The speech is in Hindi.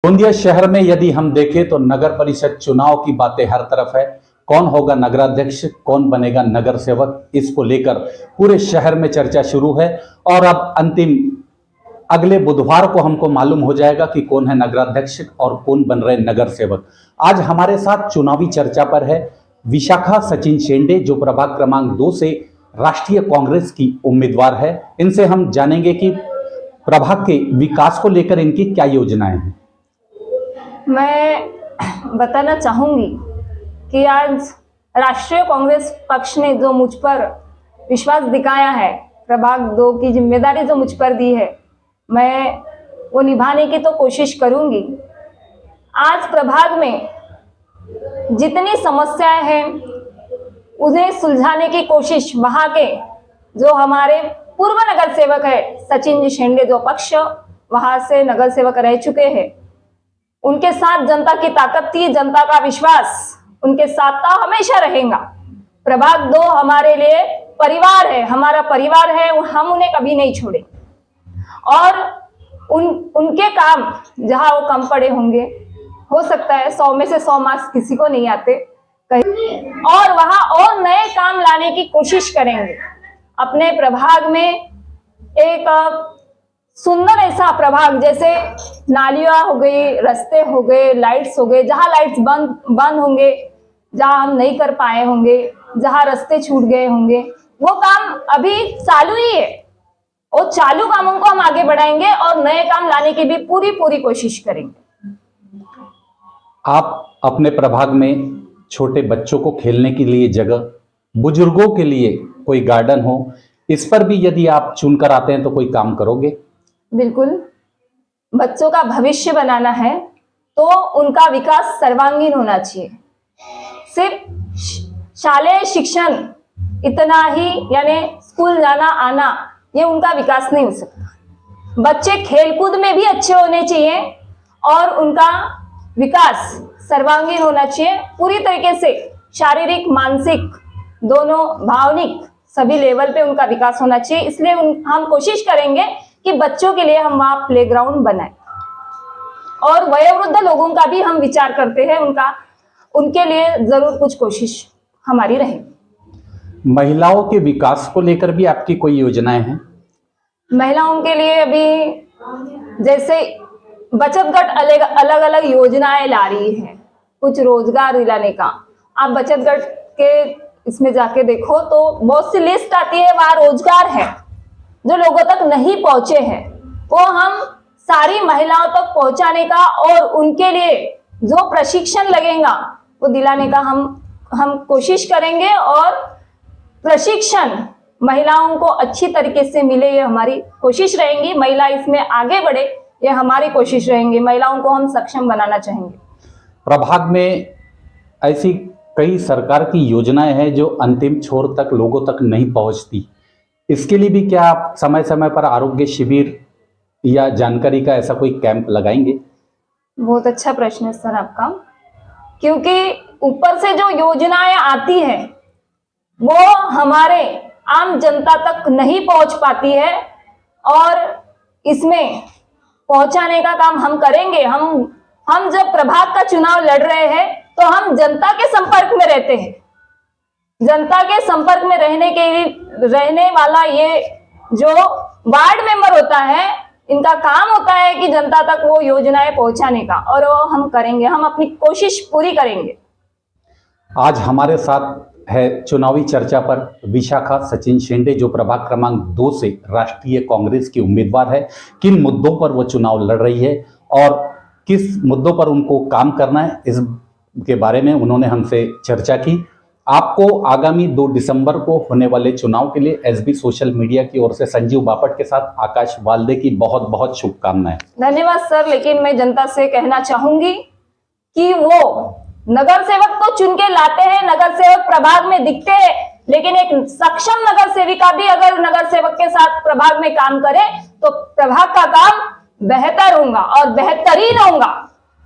गोंदिया शहर में यदि हम देखें तो नगर परिषद चुनाव की बातें हर तरफ है। कौन होगा नगराध्यक्ष, कौन बनेगा नगर सेवक, इसको लेकर पूरे शहर में चर्चा शुरू है। और अब अंतिम अगले बुधवार को हमको मालूम हो जाएगा कि कौन है नगराध्यक्ष और कौन बन रहे नगर सेवक। आज हमारे साथ चुनावी चर्चा पर है विशाखा सचिन शेंडे, जो प्रभाग क्रमांक 2 से राष्ट्रीय कांग्रेस की उम्मीदवार है। इनसे हम जानेंगे कि प्रभाग के विकास को लेकर इनकी क्या योजनाएं हैं। मैं बताना चाहूंगी कि आज राष्ट्रीय कांग्रेस पक्ष ने जो मुझ पर विश्वास दिखाया है, प्रभाग 2 की जिम्मेदारी जो मुझ पर दी है, मैं वो निभाने की तो कोशिश करूंगी। आज प्रभाग में जितनी समस्याएं हैं उन्हें सुलझाने की कोशिश वहां के जो हमारे पूर्व नगर सेवक है सचिन जी शेंडे, जो पक्ष वहां से नगर सेवक रह चुके हैं, उनके साथ जनता की ताकत थी, जनता का विश्वास उनके साथ था, हमेशा रहेगा। प्रभाग 2 हमारे लिए परिवार है, हमारा परिवार है, हम उन्हें कभी नहीं छोड़े। और उनके काम जहां वो कम पड़े होंगे, हो सकता है 100 में से 100 मार्क्स किसी को नहीं आते कहीं, और वहां और नए काम लाने की कोशिश करेंगे। अपने प्रभाग में एक सुंदर ऐसा प्रभाग, जैसे नालियां हो गई, रास्ते हो गए, लाइट्स हो गए, जहां लाइट्स बंद होंगे, जहां हम नहीं कर पाए होंगे, जहां रास्ते छूट गए होंगे, वो काम अभी चालू ही है। वो चालू कामों को हम आगे बढ़ाएंगे और नए काम लाने की भी पूरी कोशिश करेंगे। आप अपने प्रभाग में छोटे बच्चों को खेलने के लिए जगह, बुजुर्गों के लिए कोई गार्डन हो, इस पर भी यदि आप चुनकर आते हैं तो कोई काम करोगे? बिल्कुल, बच्चों का भविष्य बनाना है तो उनका विकास सर्वांगीण होना चाहिए। सिर्फ शालेय शिक्षण इतना ही, यानी स्कूल जाना आना, ये उनका विकास नहीं हो सकता। बच्चे खेलकूद में भी अच्छे होने चाहिए और उनका विकास सर्वांगीण होना चाहिए, पूरी तरीके से शारीरिक, मानसिक, दोनों, भावनिक, सभी लेवल पे उनका विकास होना चाहिए। इसलिए हम कोशिश करेंगे कि बच्चों के लिए हम वहाँ प्लेग्राउंड बनाएं। और वयोवृद्ध लोगों का भी हम विचार करते हैं, उनके लिए जरूर कुछ कोशिश हमारी रहेगी। महिलाओं के विकास को लेकर भी आपकी कोई योजनाएं हैं? महिलाओं के लिए अभी जैसे बचत गट अलग अलग योजनाएं ला रही है, कुछ रोजगार दिलाने का। आप बचत गट के इसमें जाके देखो तो बहुत सी लिस्ट आती है, वहां रोजगार है जो लोगों तक नहीं पहुंचे हैं, वो हम सारी महिलाओं तक पहुंचाने का और उनके लिए जो प्रशिक्षण लगेगा वो दिलाने का हम कोशिश करेंगे। और प्रशिक्षण महिलाओं को अच्छी तरीके से मिले, ये हमारी कोशिश रहेगी। महिला इसमें आगे बढ़े, ये हमारी कोशिश रहेंगी। महिलाओं को हम सक्षम बनाना चाहेंगे। प्रभाग में ऐसी कई सरकार की योजनाएं हैं जो अंतिम छोर तक लोगों तक नहीं पहुंचती, इसके लिए भी क्या आप समय समय पर आरोग्य शिविर या जानकारी का ऐसा कोई कैंप लगाएंगे? बहुत अच्छा प्रश्न है सर आपका, क्योंकि ऊपर से जो योजनाएं आती है वो हमारे आम जनता तक नहीं पहुंच पाती है, और इसमें पहुंचाने का काम हम करेंगे। हम जब प्रभाग का चुनाव लड़ रहे हैं तो हम जनता के संपर्क में रहते हैं। जनता के संपर्क में रहने वाला ये जो वार्ड मेंबर होता है, इनका काम होता है कि जनता तक वो योजनाएं पहुंचाने का, और वो हम करेंगे, हम अपनी कोशिश पूरी करेंगे। आज हमारे साथ है चुनावी चर्चा पर विशाखा सचिन शेंडे, जो प्रभाग क्रमांक 2 से राष्ट्रीय कांग्रेस की उम्मीदवार है। किन मुद्दों पर वो चुनाव लड़ रही है और किस मुद्दों पर उनको काम करना है, इसके बारे में उन्होंने हमसे चर्चा की। आपको आगामी 2 दिसंबर को होने वाले चुनाव के लिए एसबी सोशल मीडिया की ओर से संजीव बापट के साथ आकाश वाल्दे की बहुत बहुत शुभकामनाएं। धन्यवाद सर। लेकिन मैं जनता से कहना चाहूंगी कि वो नगर सेवक तो चुन के लाते हैं, नगर सेवक प्रभाग में दिखते हैं, लेकिन एक सक्षम नगर सेविका भी अगर नगर सेवक के साथ प्रभाग में काम करे तो प्रभाग का काम बेहतर होगा और बेहतरीन होगा।